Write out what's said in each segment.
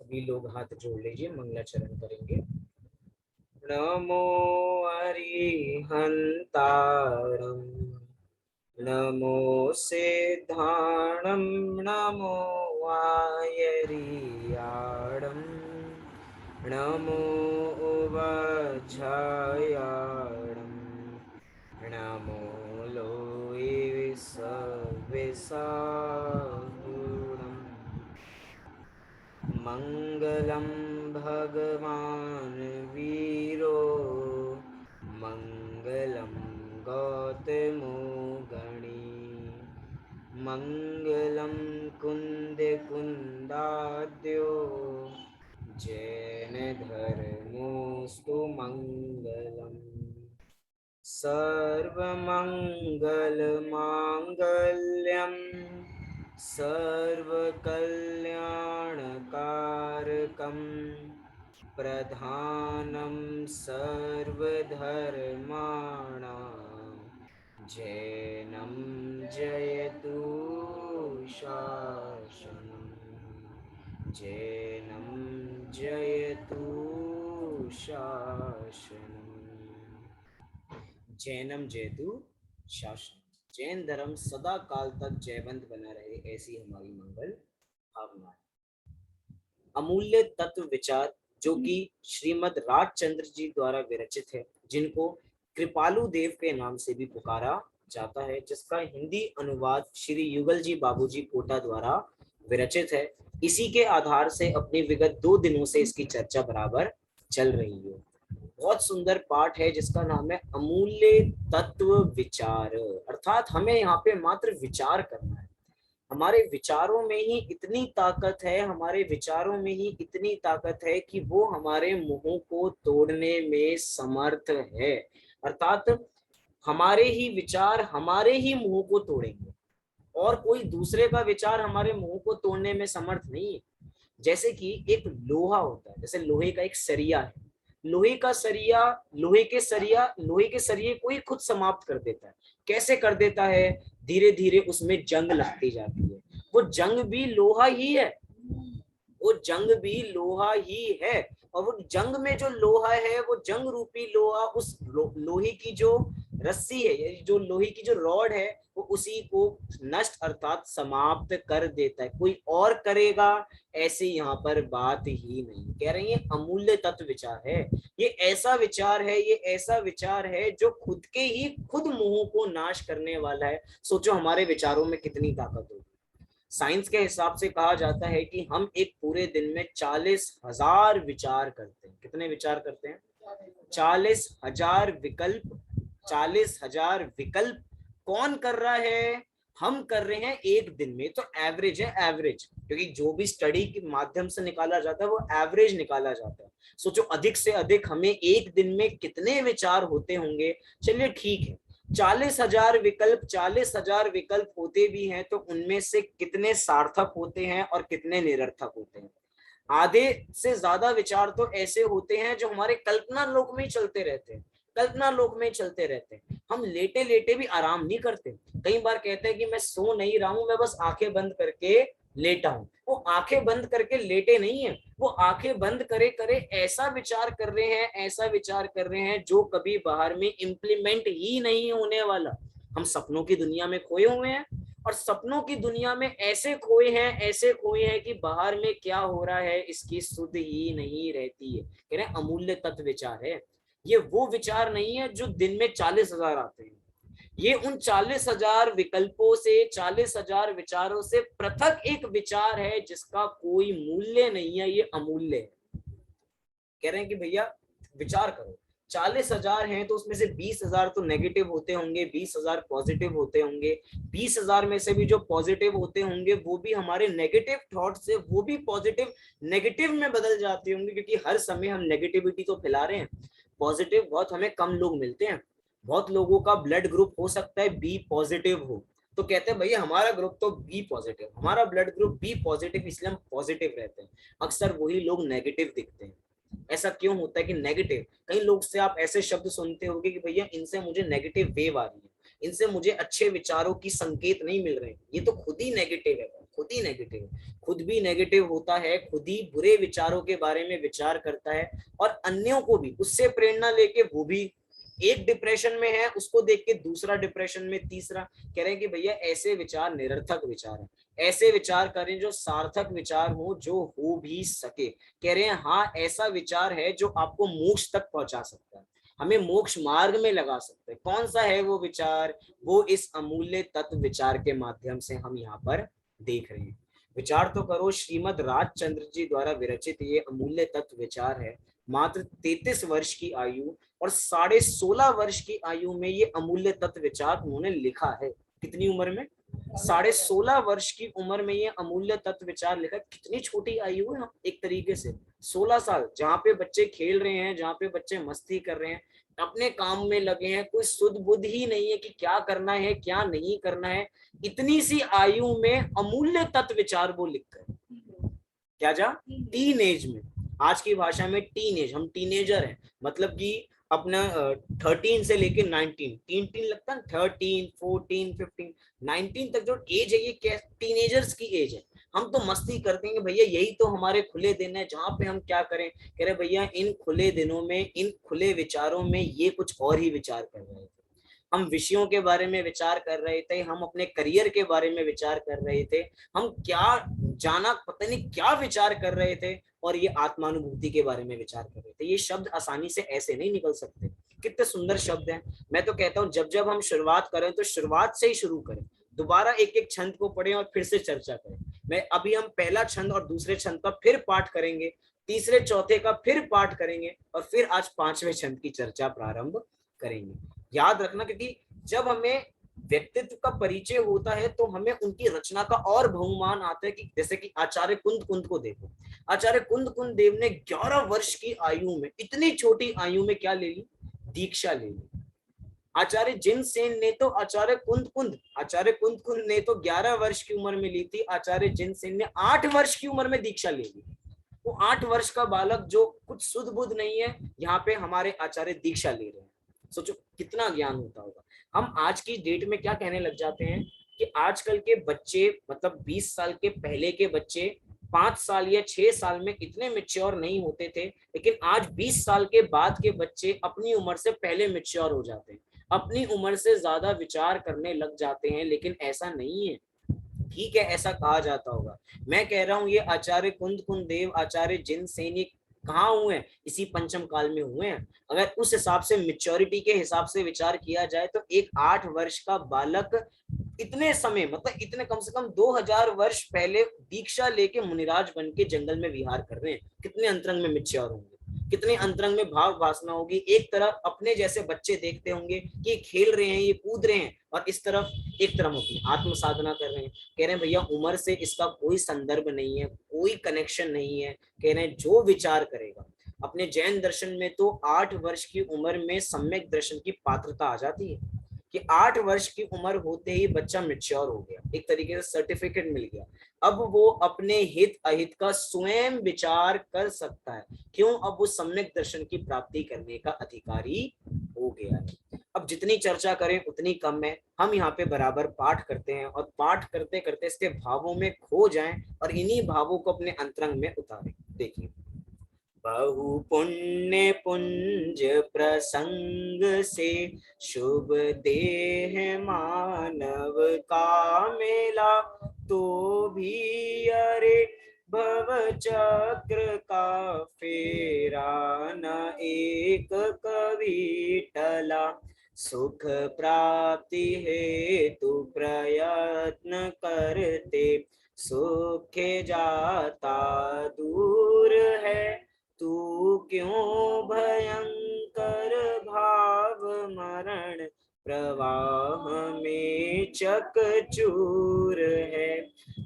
सभी लोग हाथ जोड़ लीजिए, मंगलाचरण करेंगे। नमो अरिहंतारं, नमो सिद्धाणं, नमो वायरियाडं, नमो उवझायाडं, नमो लोये विसाहुडं। मंगलम भगवान वीरो, मंगलम गौतमो गणी, मंगलम कुंद कुंदाद्यो, जैन धर्मोस्तु मंगलम। सर्वमंगल मांगल्यम, सर्वकल्याणकारकं, प्रधानं सर्वधर्माणां, जैनं जयतु शासनम्, जैनं जयतु शासनम्, जैनम जयतु शासन। जैन धर्म सदा काल तक जयवंत बना रहे, ऐसी हमारी मंगल भावना है। अमूल्य तत्व विचार जो कि श्रीमद राजचंद्र जी द्वारा विरचित है, जिनको कृपालु देव के नाम से भी पुकारा जाता है, जिसका हिंदी अनुवाद श्री युगल जी बाबूजी कोटा द्वारा विरचित है। इसी के आधार से अपनी विगत 2 दिनों से इसकी चर्चा बराबर चल रही है। बहुत सुंदर पाठ है जिसका नाम है अमूल्य तत्व विचार, अर्थात हमें यहाँ पे मात्र विचार करना है। हमारे विचारों में ही इतनी ताकत है, हमारे विचारों में ही इतनी ताकत है कि वो हमारे मुंहों को तोड़ने में समर्थ है। अर्थात हमारे ही विचार हमारे ही मुंह को तोड़ेंगे और कोई दूसरे का विचार हमारे मुंह को तोड़ने में समर्थ नहीं है। जैसे कि एक लोहा होता है, जैसे लोहे का एक सरिया है, लोहे का सरिया, लोहे के सरिये को ही खुद समाप्त कर देता है। कैसे कर देता है? धीरे धीरे उसमें जंग लगती जाती है। वो जंग भी लोहा ही है, वो जंग भी लोहा ही है। और वो जंग में जो लोहा है, वो जंग रूपी लोहा उस लोहे की जो रस्सी है, जो लोहे की जो रॉड है, वो उसी को नष्ट अर्थात समाप्त कर देता है। कोई और करेगा ऐसी यहाँ पर बात ही नहीं। कह रहे हैं अमूल्य तत्व विचार है, ये ऐसा विचार है, ये ऐसा विचार है जो खुद के ही खुद मुंह को नाश करने वाला है। सोचो हमारे विचारों में कितनी ताकत होगी। साइंस के हिसाब से कहा जाता है कि हम एक पूरे दिन में 40,000 विचार करते हैं। कितने विचार करते हैं? 40,000 विकल्प। 40,000 विकल्प कौन कर रहा है? हम कर रहे हैं एक दिन में। तो एवरेज है, एवरेज, क्योंकि जो भी स्टडी के माध्यम से निकाला जाता है वो एवरेज निकाला जाता है। सोचो अधिक से अधिक हमें एक दिन में कितने विचार होते होंगे। चलिए ठीक है, 40,000 विकल्प, 40,000 विकल्प होते भी हैं तो उनमें से कितने सार्थक होते हैं और कितने निरर्थक होते हैं? आधे से ज्यादा विचार तो ऐसे होते हैं जो हमारे कल्पना लोक में ही चलते रहते हैं, कल्पना लोक में ही चलते रहते हैं। हम लेटे लेटे भी आराम नहीं करते। कई बार कहते हैं कि मैं सो नहीं रहा हूं, मैं बस आंखें बंद करके लेटा हूं। वो आंखें बंद करके लेटे नहीं है, वो आंखें बंद करे करे ऐसा विचार कर रहे हैं, ऐसा विचार कर रहे हैं जो कभी बाहर में इम्प्लीमेंट ही नहीं होने वाला। हम सपनों की दुनिया में खोए हुए हैं और सपनों की दुनिया में ऐसे खोए हैं, ऐसे खोए हैं कि बाहर में क्या हो रहा है इसकी सुध ही नहीं रहती है। कह रहे हैं अमूल्य तत्व विचार है। ये वो विचार नहीं है जो दिन में 40,000 आते हैं। ये उन 40,000 विकल्पों से, 40,000 विचारों से पृथक एक विचार है जिसका कोई मूल्य नहीं है, ये अमूल्य है। कह रहे हैं कि भैया विचार करो, 40,000 हैं तो उसमें से 20,000 तो नेगेटिव होते होंगे, 20,000 पॉजिटिव होते होंगे। 20,000 में से भी जो पॉजिटिव होते होंगे वो भी हमारे नेगेटिव थॉट से वो भी पॉजिटिव नेगेटिव में बदल जाते होंगे, क्योंकि हर समय हम नेगेटिविटी तो फैला रहे हैं। पॉजिटिव बहुत हमें कम लोग मिलते हैं। बहुत लोगों का ब्लड ग्रुप हो सकता है बी पॉजिटिव हो, तो कहते हैं भैया हमारा ग्रुप तो बी पॉजिटिव, हमारा ब्लड ग्रुप बी पॉजिटिव, इसलिए हम पॉजिटिव रहते हैं। अक्सर वही लोग नेगेटिव दिखते हैं। ऐसा क्यों होता है कि नेगेटिव? कई लोग से आप ऐसे शब्द सुनते होंगे कि भैया इनसे मुझे नेगेटिव वेव आ रही है, इनसे मुझे अच्छे विचारों की संकेत नहीं मिल रहे, ये तो खुद ही नेगेटिव है। खुद ही नेगेटिव है, खुद भी नेगेटिव होता है, खुद ही बुरे विचारों के बारे में विचार करता है और अन्यों को भी उससे प्रेरणा लेके वो भी एक डिप्रेशन में है, उसको देख के दूसरा डिप्रेशन में, तीसरा। कह रहे हैं कि भैया ऐसे विचार निरर्थक विचार है, ऐसे विचार करें जो सार्थक विचार हो, जो हो भी सके। कह रहे हैं हाँ ऐसा विचार है जो आपको मोक्ष तक पहुंचा सकता है, हमें मोक्ष मार्ग में लगा सकते हैं। कौन सा है वो विचार? वो इस अमूल्य तत्व विचार के माध्यम से हम यहाँ पर देख रहे हैं। विचार तो करो, श्रीमद राजचंद्र जी द्वारा विरचित ये अमूल्य तत्व विचार है। मात्र 33 वर्ष की आयु और 16.5 वर्ष की आयु में ये अमूल्य तत्व विचार उन्होंने लिखा है। कितनी उम्र में? 16.5 वर्ष की उम्र में ये अमूल्य तत्व विचार लिखा। कितनी छोटी आयु है एक तरीके से, 16 साल, जहाँ पे बच्चे खेल रहे हैं, जहाँ पे बच्चे मस्ती कर रहे हैं, अपने काम में लगे हैं, कोई सुध बुध ही नहीं है कि क्या करना है क्या नहीं करना है। इतनी सी आयु में अमूल्य तत्व विचार वो लिख कर, क्या जा टीन एज में, आज की भाषा में टीन एज, हम टीनेजर हैं, मतलब कि अपना 13 से लेके 19, टीन टीन लगता है, 13 14 15 19 तक जो एज है ये टीनेजर्स की एज है। हम तो मस्ती करते हैं भैया, यही तो हमारे खुले दिन है जहाँ पे हम क्या करें। कह रहे भैया इन खुले दिनों में, इन खुले विचारों में ये कुछ और ही विचार कर रहे थे, हम विषयों के बारे में विचार कर रहे थे, हम अपने करियर के बारे में विचार कर रहे थे, हम क्या जाना पता नहीं क्या विचार कर रहे थे, और ये आत्मानुभूति के बारे में विचार कर रहे थे। ये शब्द आसानी से ऐसे नहीं निकल सकते, कितने सुंदर शब्द हैं। मैं तो कहता हूँ जब जब हम शुरुआत करें तो शुरुआत से ही शुरू करें, दोबारा एक एक छंद को पढ़ें और फिर से चर्चा करें। मैं अभी हम पहला छंद और दूसरे छंद का फिर पाठ करेंगे, तीसरे चौथे का फिर पाठ करेंगे, और फिर आज 5वें छंद की चर्चा प्रारंभ करेंगे। याद रखना, क्योंकि जब हमें व्यक्तित्व का परिचय होता है तो हमें उनकी रचना का और बहुमान आता है। कि जैसे कि आचार्य कुंद कुंद को देखो, आचार्य कुंद कुंद देव ने 11 वर्ष की आयु में, इतनी छोटी आयु में क्या ले ली? दीक्षा ले ली। आचार्य जिन सेन ने तो आचार्य कुंद कुंद ने तो 11 वर्ष की उम्र में ली थी, आचार्य जिन सेन ने 8 वर्ष की उम्र में दीक्षा ले ली। वो 8 वर्ष का बालक जो कुछ सुध बुध नहीं है, यहाँ पे हमारे आचार्य दीक्षा ले रहे हैं। सोचो कितना ज्ञान होता होगा। हम आज की डेट में क्या कहने लग जाते हैं कि आजकल के बच्चे, मतलब 20 साल के पहले के बच्चे 5 साल या 6 साल में इतने मेच्योर नहीं होते थे, लेकिन आज 20 साल के बाद के बच्चे अपनी उम्र से पहले मेच्योर हो जाते हैं, अपनी उम्र से ज्यादा विचार करने लग जाते हैं। लेकिन ऐसा नहीं है, ठीक है ऐसा कहा जाता होगा। मैं कह रहा हूँ ये आचार्य कुंद कुंद देव, आचार्य जिन सैनिक कहाँ हुए हैं? इसी पंचम काल में हुए हैं। अगर उस हिसाब से मेच्योरिटी के हिसाब से विचार किया जाए तो एक 8 वर्ष का बालक इतने समय, मतलब इतने कम से कम 2000 वर्ष पहले दीक्षा लेके मुनिराज बन के जंगल में विहार कर रहे हैं। कितने अंतरंग में मेच्योर होंगे, कितने अंतरंग में भाव वासना होगी। एक तरफ अपने जैसे बच्चे देखते होंगे कि ये खेल रहे हैं, ये कूद रहे हैं, और इस तरफ एक तरफ अपनी आत्म साधना कर रहे हैं। कह रहे हैं भैया उम्र से इसका कोई संदर्भ नहीं है, कोई कनेक्शन नहीं है। कह रहे हैं जो विचार करेगा, अपने जैन दर्शन में तो 8 वर्ष की उम्र में सम्यक दर्शन की पात्रता आ जाती है, कि 8 वर्ष की उम्र होते ही बच्चा मेच्योर हो गया, एक तरीके से सर्टिफिकेट मिल गया। अब वो अपने हित अहित का स्वयं विचार कर सकता है। क्यों? अब वो सम्यक दर्शन की प्राप्ति करने का अधिकारी हो गया है। अब जितनी चर्चा करें उतनी कम है। हम यहाँ पे बराबर पाठ करते हैं, और पाठ करते करते इसके भावों में खो जाएं और इन्हीं भावों को अपने अंतरंग में उतारें। देखिए, बहु पुण्य पुंज प्रसंग से शुभ देह मानव का मिला, तो भी अरे भव चक्र का फेरा न एक कभी टला। सुख प्राप्ति हेतु प्रयत्न करते, सुख जाता दूर है। तू क्यों भयंकर भाव मरण प्रवाह में चकचूर है।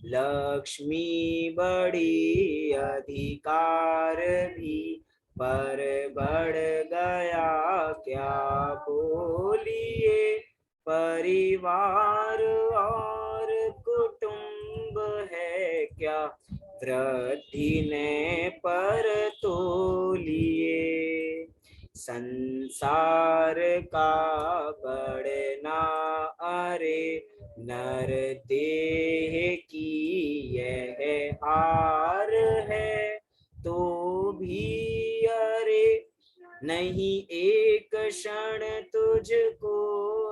लक्ष्मी बड़ी अधिकार भी पर बढ़ गया क्या बोलिए। परिवार और कुटुंब है क्या, वृद्धि ने पर तोलिए। संसार का बढ़ना अरे नर देह की यह हार है, तो भी अरे नहीं एक क्षण तुझको,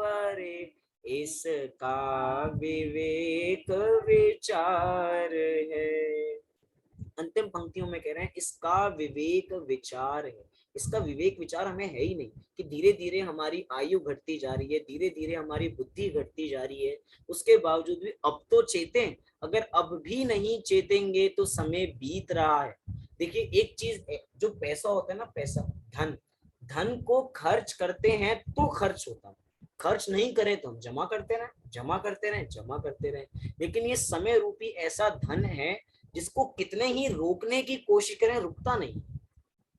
अरे इसका विवेक विचार है। अंतिम पंक्तियों में कह रहे हैं इसका विवेक विचार है। इसका विवेक विचार हमें है ही नहीं कि धीरे धीरे हमारी आयु घटती जा रही है, धीरे धीरे हमारी बुद्धि घटती जा रही है, उसके बावजूद भी अब तो चेतें। अगर अब भी नहीं चेतेंगे तो समय बीत रहा है। देखिए एक चीज, जो पैसा होता है ना, पैसा, धन, धन को खर्च करते हैं तो खर्च होता है, खर्च नहीं करें तो हम जमा करते रहे, जमा करते रहे, जमा करते रहे। लेकिन ये समय रूपी ऐसा धन है जिसको कितने ही रोकने की कोशिश करें रुकता नहीं।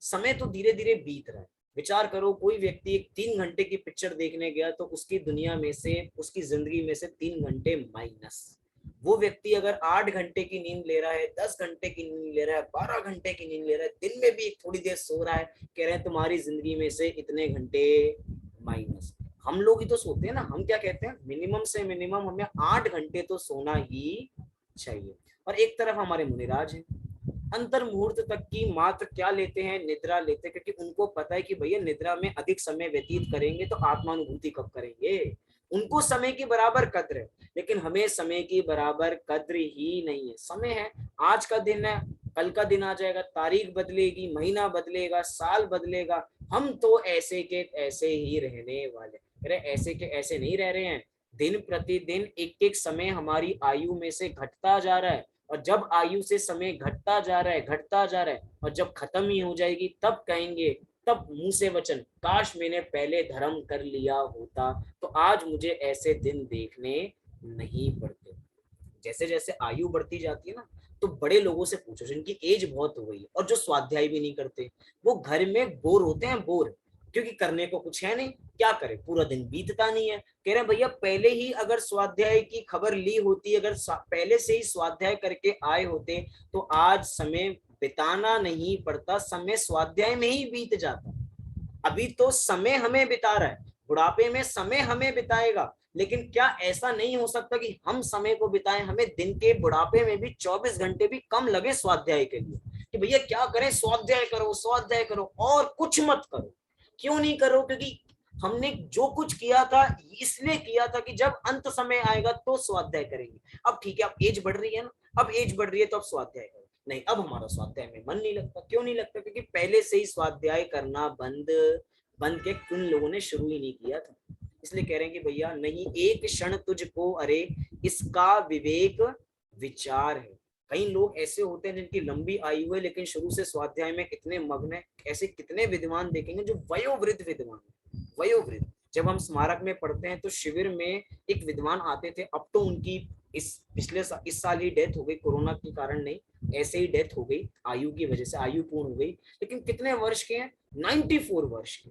समय तो धीरे धीरे बीत रहा है। विचार करो, कोई व्यक्ति एक 3 घंटे की पिक्चर देखने गया तो उसकी दुनिया में से, उसकी जिंदगी में से 3 घंटे माइनस। वो व्यक्ति अगर 8 घंटे की नींद ले रहा है, 10 घंटे की नींद ले रहा है, 12 घंटे की नींद ले रहा है, दिन में भी एक थोड़ी देर सो रहा है, कह रहे हैं तुम्हारी जिंदगी में से इतने घंटे माइनस। हम लोग ही तो सोते हैं ना, हम क्या कहते हैं, मिनिमम से मिनिमम हमें 8 घंटे तो सोना ही चाहिए। और एक तरफ हमारे मुनिराज हैं, अंतर मुहूर्त तक की मात्र क्या लेते हैं, निद्रा लेते हैं, क्योंकि उनको पता है कि भैया निद्रा में अधिक समय व्यतीत करेंगे तो आत्मानुभूति कब करेंगे। उनको समय की बराबर कद्र है, लेकिन हमें समय की बराबर कद्र ही नहीं है। समय है, आज का दिन है, कल का दिन आ जाएगा, तारीख बदलेगी, महीना बदलेगा, साल बदलेगा, हम तो ऐसे के ऐसे ही रहने वाले। अरे ऐसे के ऐसे नहीं रह रहे हैं, दिन प्रतिदिन एक एक समय हमारी आयु में से घटता जा रहा है। और जब आयु से समय घटता जा रहा है, घटता जा रहा है, और जब खत्म ही हो जाएगी तब कहेंगे, तब मुंह से वचन, काश मैंने पहले धर्म कर लिया होता तो आज मुझे ऐसे दिन देखने नहीं पड़ते। जैसे जैसे आयु बढ़ती जाती है ना, तो बड़े लोगों से पूछो जिनकी एज बहुत हो गई और जो स्वाध्याय भी नहीं करते, वो घर में बोर होते हैं, बोर, क्योंकि करने को कुछ है नहीं, क्या करें, पूरा दिन बीतता नहीं है। कह रहे हैं भैया पहले ही अगर स्वाध्याय की खबर ली होती, अगर पहले से ही स्वाध्याय करके आए होते तो आज समय बिताना नहीं पड़ता, समय स्वाध्याय में ही बीत जाता। अभी तो समय हमें बिता रहा है, बुढ़ापे में समय हमें बिताएगा, लेकिन क्या ऐसा नहीं हो सकता कि हम समय को बिताएं, हमें दिन के बुढ़ापे में भी 24 घंटे भी कम लगे स्वाध्याय के लिए, कि भैया क्या करें, स्वाध्याय करो, स्वाध्याय करो और कुछ मत करो। क्यों नहीं करो, क्योंकि हमने जो कुछ किया था इसलिए किया था कि जब अंत समय आएगा तो स्वाध्याय करेंगे। अब ठीक है, अब एज बढ़ रही है ना, अब एज बढ़ रही है तो अब स्वाध्याय करो, नहीं अब हमारा स्वाध्याय में मन नहीं लगता। क्यों नहीं लगता, क्योंकि पहले से ही स्वाध्याय करना बंद बंद के कुछ लोगों ने शुरू ही नहीं किया था। इसलिए कह रहे हैं कि भैया नहीं एक क्षण तुझको, अरे इसका विवेक विचार है। कई लोग ऐसे होते हैं जिनकी लंबी आयु है लेकिन शुरू से स्वाध्याय में इतने मग्न है। ऐसे कितने विद्वान देखेंगे जो वयोवृद्ध विद्वान, वयोवृद्ध। जब हम स्मारक में पढ़ते हैं तो शिविर में एक विद्वान आते थे, अब तो उनकी इस साल ही डेथ हो गई, कोरोना के कारण नहीं, ऐसे ही डेथ हो गई, आयु की वजह से आयु पूर्ण हो गई। लेकिन कितने वर्ष के हैं, 94 वर्ष के।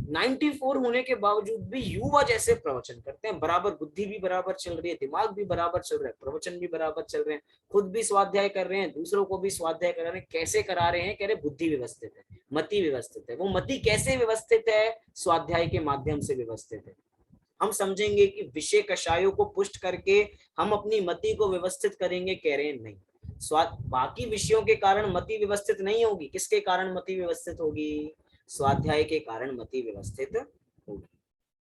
94 होने के बावजूद भी युवा जैसे प्रवचन करते हैं, बराबर बुद्धि भी बराबर चल रही है, दिमाग भी बराबर चल रहा है, प्रवचन भी बराबर चल रहे हैं, खुद भी स्वाध्याय कर रहे हैं, दूसरों को भी स्वाध्याय करा रहे हैं। कैसे करा रहे हैं, कह रहे बुद्धि व्यवस्थित है, मति व्यवस्थित है। वो मति कैसे व्यवस्थित है, स्वाध्याय के माध्यम से व्यवस्थित है। हम समझेंगे कि विषय कषायों को पुष्ट करके हम अपनी मति को व्यवस्थित करेंगे, कह रहे हैं नहीं, स्वाद बाकी विषयों के कारण मति व्यवस्थित नहीं होगी, किसके कारण मति व्यवस्थित होगी, स्वाध्याय के कारण मति व्यवस्थित होगी।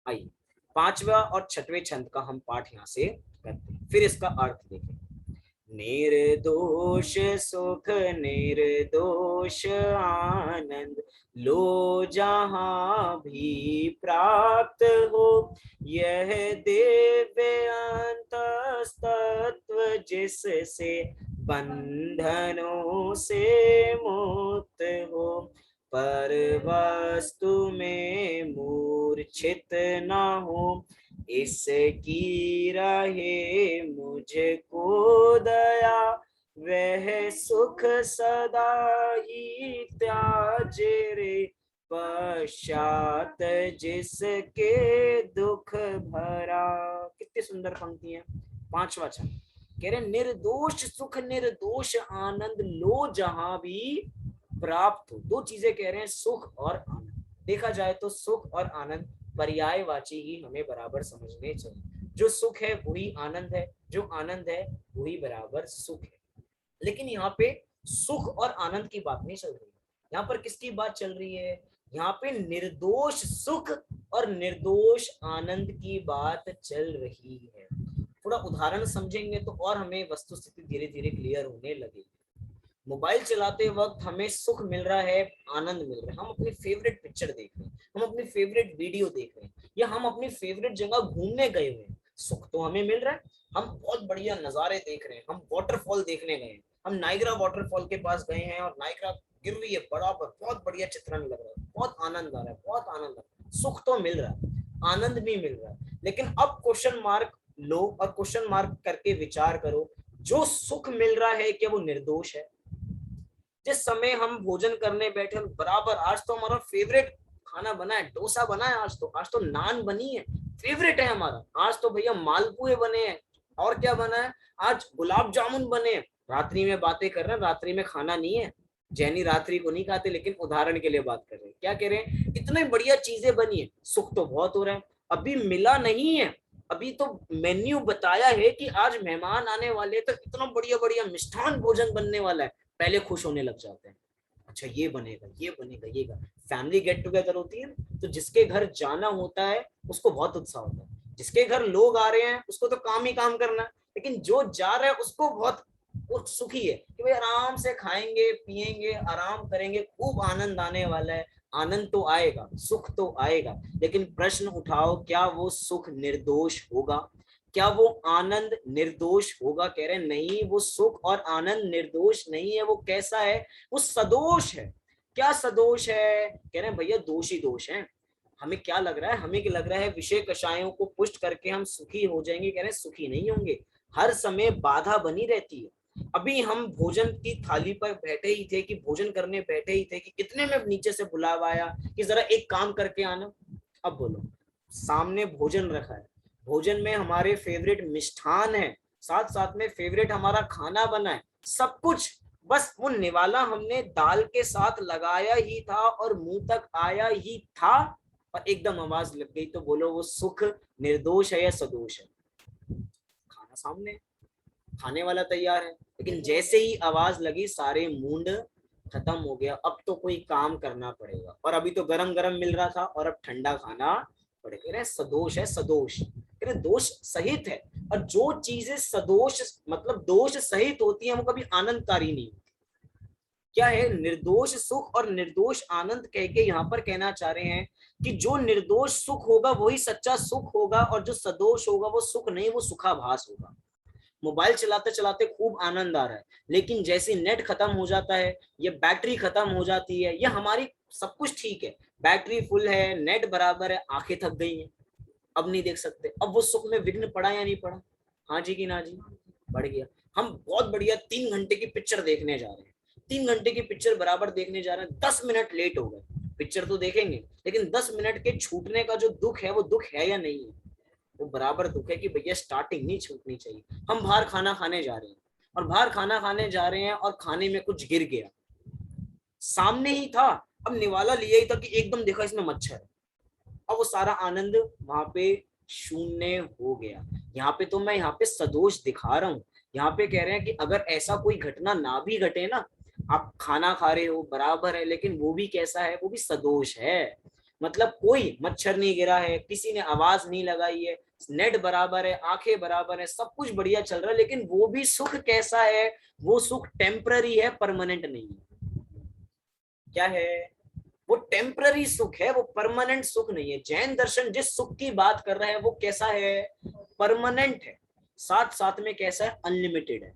आइए 5वां और 6वें छंद का हम पाठ यहाँ से करते हैं, फिर इसका अर्थ देखें। निर्दोष सुख निर्दोष आनंद लो जहां भी प्राप्त हो, यह दिव्य अंतस्तत्व जिससे बंधनों से मुक्त हो, पर वस्तु में मूर्छित न हो, इसकी रहे मुझको दया, वह सुख सदा ही त्याजे रे, पश्चात जिसके दुख भरा। कितनी सुंदर पंक्ति है। 5वां छंद कह रहे निर्दोष सुख निर्दोष आनंद लो जहां भी प्राप्त हो। दो चीजें कह रहे हैं, सुख और आनंद। देखा जाए तो सुख और आनंद पर्यायवाची ही हमें बराबर समझने चाहिए। जो सुख है वही आनंद है, जो आनंद है वही बराबर सुख है। लेकिन यहाँ पे सुख और आनंद की बात नहीं चल रही है, यहाँ पर किसकी बात चल रही है? यहाँ पे निर्दोष सुख और निर्दोष आनंद की बात चल रही है। थोड़ा उदाहरण समझेंगे तो और हमें वस्तु स्थिति धीरे धीरे क्लियर होने लगेगी। मोबाइल चलाते वक्त हमें सुख मिल रहा है, आनंद मिल रहा है, हम अपनी फेवरेट पिक्चर देख रहे हैं, हम अपनी फेवरेट वीडियो देख रहे हैं, या हम अपनी फेवरेट जगह घूमने गए हुए हैं, सुख तो हमें मिल रहा है। हम बहुत बढ़िया नजारे देख रहे हैं, हम वाटरफॉल देखने गए हैं, हम नाइग्रा वाटरफॉल के पास गए हैं और नाइग्रा गिर रही है बराबर, बहुत बढ़िया चित्रण लग रहा है, बहुत आनंद आ रहा है, बहुत आनंद आ रहा है, सुख तो मिल रहा है, आनंद भी मिल रहा है। लेकिन अब क्वेश्चन मार्क लो और क्वेश्चन मार्क करके विचार करो, जो सुख मिल रहा है क्या वो निर्दोष है? जिस समय हम भोजन करने बैठे बराबर, आज तो हमारा फेवरेट खाना बना है, डोसा बना है, आज तो नान बनी है, फेवरेट है हमारा, आज तो भैया मालपुए बने हैं, और क्या बना है, आज गुलाब जामुन बने हैं। रात्रि में बातें कर रहे हैं, रात्रि में खाना नहीं है, जैनी रात्रि को नहीं खाते, लेकिन उदाहरण के लिए बात कर रहे हैं, क्या कह रहे हैं, इतने बढ़िया चीजें बनी है, सुख तो बहुत हो रहा है, अभी मिला नहीं है, अभी तो मेन्यू बताया है कि आज मेहमान आने वाले, तो इतना बढ़िया बढ़िया मिष्ठान भोजन बनने वाला है, पहले खुश होने लग जाते हैं, अच्छा ये बनेगा, ये बनेगा, ये फैमिली गेट टुगेदर होती है, तो जिसके घर जाना होता है उसको बहुत उत्साह होता है, जिसके घर लोग आ रहे हैं उसको तो काम ही काम करना है, लेकिन जो जा रहा है उसको बहुत सुखी है कि भाई आराम से खाएंगे पिएंगे आराम करेंगे, खूब आनंद आने वाला है, आनंद तो आएगा, सुख तो आएगा, लेकिन प्रश्न उठाओ, क्या वो सुख निर्दोष होगा? क्या वो आनंद निर्दोष होगा? कह रहे नहीं, वो सुख और आनंद निर्दोष नहीं है, वो कैसा है, वो सदोष है। क्या सदोष है? कह रहे हैं भैया दोष ही दोष है। हमें क्या लग रहा है, हमें क्या लग रहा है, विषय कषायों को पुष्ट करके हम सुखी हो जाएंगे, कह रहे हैं सुखी नहीं होंगे, हर समय बाधा बनी रहती है। अभी हम भोजन की थाली पर बैठे ही थे, कि भोजन करने बैठे ही थे कि कितने में नीचे से बुलावा आया कि जरा एक काम करके आना। अब बोलो, सामने भोजन रखा है, भोजन में हमारे फेवरेट मिष्ठान है, साथ साथ में फेवरेट हमारा खाना बना है, सब कुछ, बस वो निवाला हमने दाल के साथ लगाया ही था और मुंह तक आया ही था, और एकदम आवाज लग गई, तो बोलो वो सुख निर्दोष है या सदोष है? खाना सामने, खाने वाला तैयार है, लेकिन जैसे ही आवाज लगी सारे मूड खत्म हो गया, अब तो कोई काम करना पड़ेगा, और अभी तो गरम गरम मिल रहा था और अब ठंडा खाना पड़ेगा। सदोष है, सदोष, दोष सहित है, और जो चीजें सदोष मतलब दोष सहित होती है वो कभी आनंदकारी नहीं। क्या है, निर्दोष सुख और निर्दोष आनंद कह के यहाँ पर कहना चाह रहे हैं कि जो निर्दोष सुख होगा वही सच्चा सुख होगा, और जो सदोष होगा वो सुख नहीं, वो सुखाभास होगा। मोबाइल चलाते चलाते खूब आनंद आ रहा है, लेकिन जैसे नेट खत्म हो जाता है या बैटरी खत्म हो जाती है, या हमारी सब कुछ ठीक है, बैटरी फुल है, नेट बराबर है, आंखें थक गई हैं, अब नहीं देख सकते, अब वो सुख में विघ्न पड़ा या नहीं पड़ा? हाँ जी कि ना जी? बढ़ गया। हम बहुत बढ़िया 3 घंटे की पिक्चर देखने जा रहे हैं, 3 घंटे की पिक्चर बराबर देखने जा रहे हैं, 10 मिनट लेट हो गए, पिक्चर तो देखेंगे, लेकिन 10 मिनट के छूटने का जो दुख है वो दुख है या नहीं है? वो बराबर दुख है कि भैया स्टार्टिंग नहीं छूटनी चाहिए। हम बाहर खाना खाने जा रहे हैं, और बाहर खाना खाने जा रहे हैं और खाने में कुछ गिर गया, सामने ही था, अब निवाला लिया ही था कि एकदम देखा इसमें मच्छर है, अब वो सारा आनंद वहां पे शून्य हो गया। यहाँ पे तो मैं यहाँ पे सदोष दिखा रहा हूँ, यहाँ पे कह रहे हैं कि अगर ऐसा कोई घटना ना भी घटे ना, आप खाना खा रहे हो बराबर है, लेकिन वो भी कैसा है, वो भी सदोष है, मतलब कोई मच्छर नहीं गिरा है, किसी ने आवाज नहीं लगाई है, नेट बराबर है, आंखें बराबर है, सब कुछ बढ़िया चल रहा है, लेकिन वो भी सुख कैसा है, वो सुख टेम्पररी है, परमानेंट नहीं है। क्या है, वो टेम्पररी सुख है, वो परमानेंट सुख नहीं है। जैन दर्शन जिस सुख की बात कर रहा है वो कैसा है, परमानेंट है, साथ साथ में कैसा है, अनलिमिटेड है।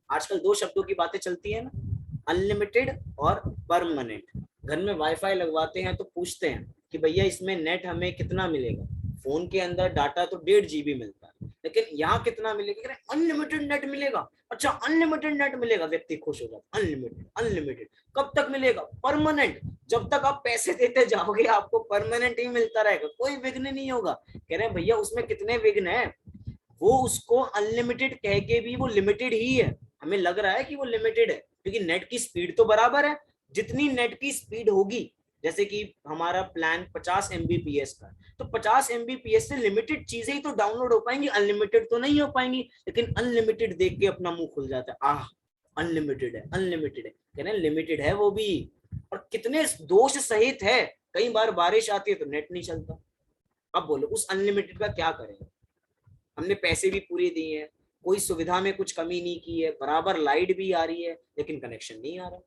आजकल दो शब्दों की बातें चलती है ना, अनलिमिटेड और परमानेंट। घर में वाईफाई लगवाते हैं तो पूछते हैं कि भैया इसमें नेट हमें कितना मिलेगा, फोन के अंदर डाटा तो 1.5 GB मिलता है, लेकिन यहाँ कितना मिलेगा, अनलिमिटेड नेट मिलेगा। अच्छा अनलिमिटेड नेट मिलेगा, व्यक्ति खुश हो जाता, अनलिमिटेड अनलिमिटेड, कब तक मिलेगा, परमानेंट, जब तक आप पैसे देते जाओगे आपको परमानेंट ही मिलता रहेगा, कोई विघ्न नहीं होगा। कह रहे हैं भैया उसमें कितने विघ्न है, वो उसको अनलिमिटेड कह के भी वो लिमिटेड ही है, हमें लग रहा है कि वो लिमिटेड है, क्योंकि नेट की स्पीड तो बराबर है, जितनी नेट की स्पीड होगी जैसे कि हमारा प्लान 50 MBPS का, तो 50 MBPS से लिमिटेड चीजें ही तो डाउनलोड हो पाएंगी, अनलिमिटेड तो नहीं हो पाएंगी। लेकिन अनलिमिटेड देख के अपना मुंह खुल जाता है, आह अनलिमिटेड है, अनलिमिटेड है। कह रहे लिमिटेड है वो भी, और कितने दोष सहित है। कई बार बारिश आती है तो नेट नहीं चलता। अब बोलो उस अनलिमिटेड का क्या करें। हमने पैसे भी पूरे दिए हैं, कोई सुविधा में कुछ कमी नहीं की है, बराबर लाइट भी आ रही है, लेकिन कनेक्शन नहीं आ रहा।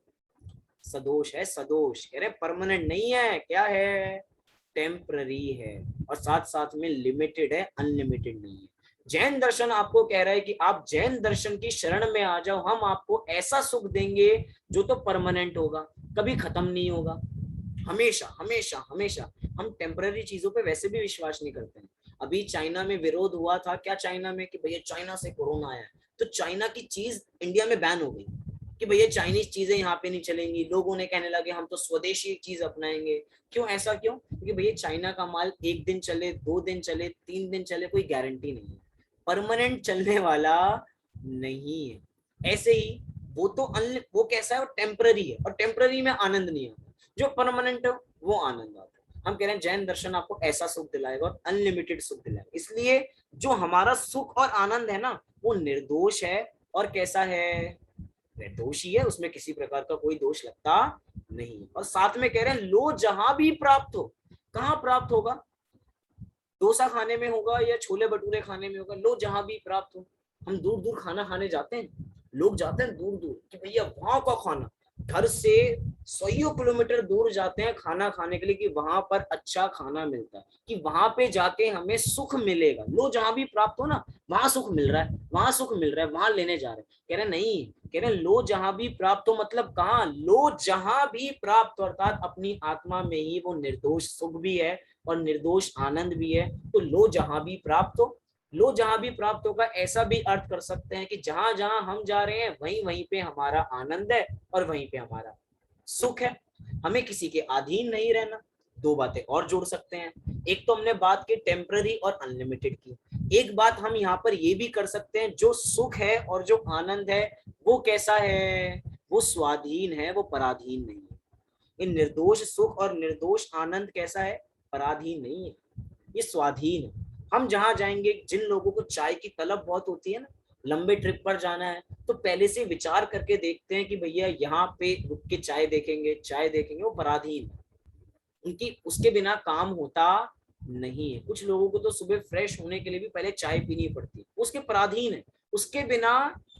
सदोष है, सदोष। कह रहे परमानेंट नहीं है, क्या है, टेम्पररी है, और साथ साथ में लिमिटेड है, अनलिमिटेड नहीं है। जैन दर्शन आपको कह रहा है कि आप जैन दर्शन की शरण में आ जाओ, हम आपको ऐसा सुख देंगे जो तो परमानेंट होगा, कभी खत्म नहीं होगा, हमेशा हमेशा हमेशा। हम टेम्पररी चीजों पे वैसे भी विश्वास नहीं करते हैं। अभी चाइना में विरोध हुआ था, क्या चाइना में, कि भैया चाइना से कोरोना आया है, तो चाइना की चीज इंडिया में बैन हो गई कि भैया चाइनीज चीजें यहाँ पे नहीं चलेंगी। लोगों ने कहने लगे हम तो स्वदेशी चीज अपनाएंगे। क्यों, ऐसा क्यों? क्योंकि भैया चाइना का माल 1 दिन चले, 2 दिन चले, 3 दिन चले, कोई गारंटी नहीं है, परमानेंट चलने वाला नहीं है। ऐसे ही वो तो वो कैसा है, वो टेम्पररी है, और टेम्पररी में आनंद नहीं आता। जो परमानेंट है वो आनंद आता है। हम कह रहे हैं जैन दर्शन आपको ऐसा सुख दिलाएगा और अनलिमिटेड सुख दिलाएगा। इसलिए जो हमारा सुख और आनंद है ना, वो निर्दोष है। और कैसा है, निर्दोष ही है, उसमें किसी प्रकार का कोई दोष लगता नहीं। और साथ में कह रहे हैं लो जहां भी प्राप्त हो। कहाँ प्राप्त होगा? डोसा खाने में होगा या छोले भटूरे खाने में होगा, लो जहां भी प्राप्त हो। हम दूर दूर खाना खाने जाते हैं, लोग जाते हैं दूर दूर कि भैया वहां का खाना, घर से 100 किलोमीटर दूर जाते हैं खाना खाने के लिए कि वहां पर अच्छा खाना मिलता है, कि वहां पे जाके हमें सुख मिलेगा। लो जहां भी प्राप्त हो ना, वहां सुख मिल रहा है, वहां सुख मिल रहा है, वहां लेने जा रहे हैं। कह रहे नहीं, कह रहे लो जहां भी प्राप्त हो, मतलब कहाँ, लो जहां भी प्राप्त हो, अर्थात अपनी आत्मा में ही वो निर्दोष सुख भी है और निर्दोष आनंद भी है। तो लो जहां भी प्राप्त हो, लो जहां भी प्राप्त होगा, ऐसा भी अर्थ कर सकते हैं कि जहां जहां हम जा रहे हैं वहीं वहीं पे हमारा आनंद है और वहीं पे हमारा सुख है। हमें किसी के अधीन नहीं रहना। दो बातें और जोड़ सकते हैं। एक तो हमने बात की टेम्पररी और अनलिमिटेड की। एक बात हम यहाँ पर ये भी कर सकते हैं, जो सुख है और जो आनंद है वो कैसा है, वो स्वाधीन है, वो पराधीन नहीं है। इन निर्दोष सुख और निर्दोष आनंद कैसा है, पराधीन नहीं है, ये स्वाधीन है। हम जहां जाएंगे, जिन लोगों को चाय की तलब बहुत होती है ना, लंबे ट्रिप पर जाना है, तो पहले से विचार करके देखते हैं कि भैया यहाँ पे रुक के चाय देखेंगे, चाय देखेंगे, वो पराधीन है, उनकी उसके बिना काम होता नहीं है। कुछ लोगों को तो सुबह फ्रेश होने के लिए भी पहले चाय पीनी पड़ती है, उसके पराधीन है, उसके बिना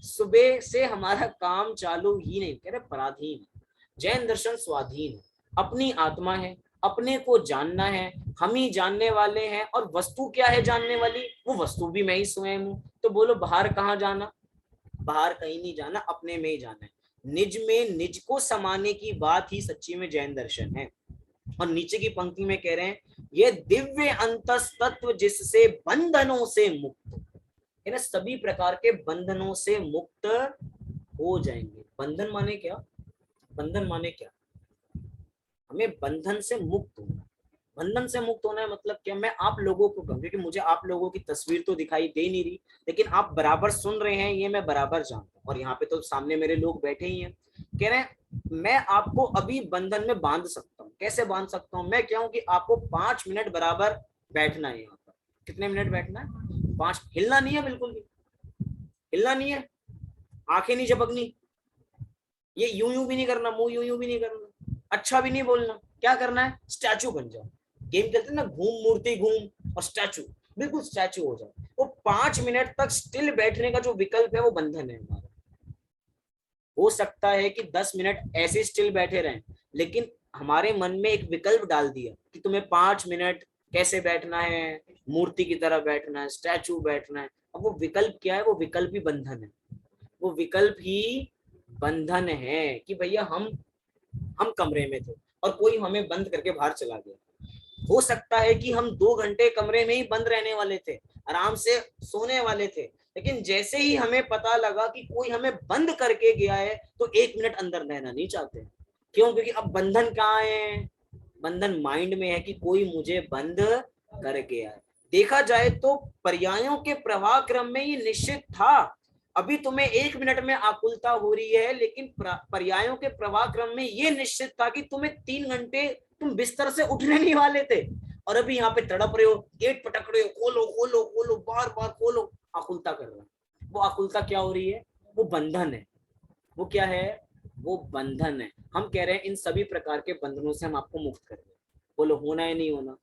सुबह से हमारा काम चालू ही नहीं। कह रहे पराधीन है। जैन दर्शन स्वाधीन है, अपनी आत्मा है, अपने को जानना है, हम ही जानने वाले हैं। और वस्तु क्या है जानने वाली, वो वस्तु भी मैं ही स्वयं हूँ। तो बोलो बाहर कहाँ जाना, बाहर कहीं नहीं जाना, अपने में ही जाना है। निज में निज को समाने की बात ही सच्ची में जैन दर्शन है। और नीचे की पंक्ति में कह रहे हैं ये दिव्य अंतस तत्व जिससे बंधनों से मुक्त, है ना, सभी प्रकार के बंधनों से मुक्त हो जाएंगे। बंधन माने क्या, बंधन माने क्या, हमें बंधन से मुक्त होना। बंधन से मुक्त होना है मतलब क्या, मैं आप लोगों को कहूँ, क्योंकि मुझे आप लोगों की तस्वीर तो दिखाई दे नहीं रही, लेकिन आप बराबर सुन रहे हैं, ये मैं बराबर जानता हूँ। और यहाँ पे तो सामने मेरे लोग बैठे ही हैं। कह रहे हैं मैं आपको अभी बंधन में बांध सकता हूँ। कैसे बांध सकता हूँ? मैं क्या हूँ कि आपको 5 मिनट बराबर बैठना है यहाँ पर। कितने मिनट बैठना है? 5। हिलना नहीं है, बिल्कुल भी हिलना नहीं है, आंखें नहीं झपकनी, ये यूं यूं भी नहीं करना, मुंह यूं यूं भी नहीं करना, अच्छा भी नहीं बोलना। क्या करना है? स्टैचू बन जाओ। गेम खेलते हैं ना, घूम मूर्ति घूम और स्टैचू, बिल्कुल स्टैचू हो जाओ। वो 5 मिनट तक स्टिल बैठने का जो विकल्प है वो बंधन है हमारा। हो सकता है कि 10 मिनट ऐसे स्टिल बैठे रहें, लेकिन हमारे मन में एक विकल्प डाल दिया कि तुम्हें 5 मिनट कैसे बैठना है, मूर्ति की तरह बैठना है, स्टैचू बैठना है। अब वो विकल्प क्या है? वो विकल्प ही बंधन है। वो विकल्प ही बंधन है कि भैया हम कमरे में थे और कोई हमें बंद करके बाहर चला गया। हो सकता है कि हम 2 घंटे कमरे में ही बंद रहने वाले थे, आराम से सोने वाले थे, लेकिन जैसे ही हमें पता लगा कि कोई हमें बंद करके गया है, तो 1 मिनट अंदर रहना नहीं चाहते। क्यों? क्योंकि अब बंधन कहाँ है? बंधन माइंड में है कि कोई मुझे बंद कर गया है। देखा जाए तो पर्यायों के प्रवाह क्रम में ये निश्चित था अभी तुम्हें 1 मिनट में आकुलता हो रही है, लेकिन पर्यायों के प्रवाह क्रम में ये निश्चित था कि तुम्हें 3 घंटे तुम बिस्तर से उठने नहीं वाले थे, और अभी यहाँ पे तड़प रहे हो, गेट पटक रहे हो, खोलो खोलो खोलो, बार बार खोलो, आकुलता कर रहे हो। वो आकुलता क्या हो रही है? वो बंधन है। वो क्या है? वो बंधन है। हम कह रहे हैं इन सभी प्रकार के बंधनों से हम आपको मुक्त कर दें। बोलो होना है नहीं होना?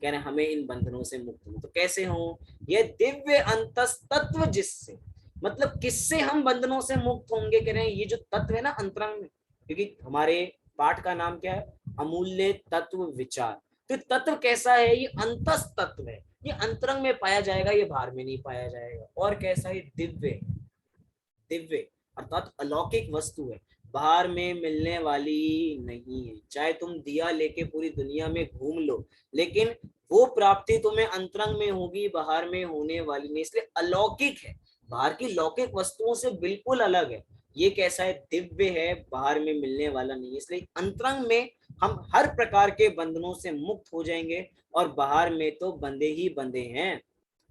कह रहे हैं हमें इन बंधनों से मुक्त हो। तो कैसे हो? ये दिव्य अंतस तत्व, जिससे मतलब किससे हम बंधनों से मुक्त होंगे? कह रहे हैं ये जो तत्व है ना अंतरंग में, क्योंकि हमारे पाठ का नाम क्या है? अमूल्य तत्व विचार। तो तत्व कैसा है? ये अंतस तत्व है, ये अंतरंग में पाया जाएगा, ये बाहर में नहीं पाया जाएगा। और कैसा है? दिव्य। दिव्य अर्थात अलौकिक वस्तु है, बाहर में मिलने वाली नहीं है। चाहे तुम दिया लेके पूरी दुनिया में घूम लो, लेकिन वो प्राप्ति तुम्हें अंतरंग में होगी, बाहर में होने वाली नहीं। इसलिए अलौकिक है, बाहर की लौकिक वस्तुओं से बिल्कुल अलग है। ये कैसा है? दिव्य है, बाहर में मिलने वाला नहीं है। इसलिए अंतरंग में हम हर प्रकार के बंधनों से मुक्त हो जाएंगे, और बाहर में तो बंधे ही बंधे हैं,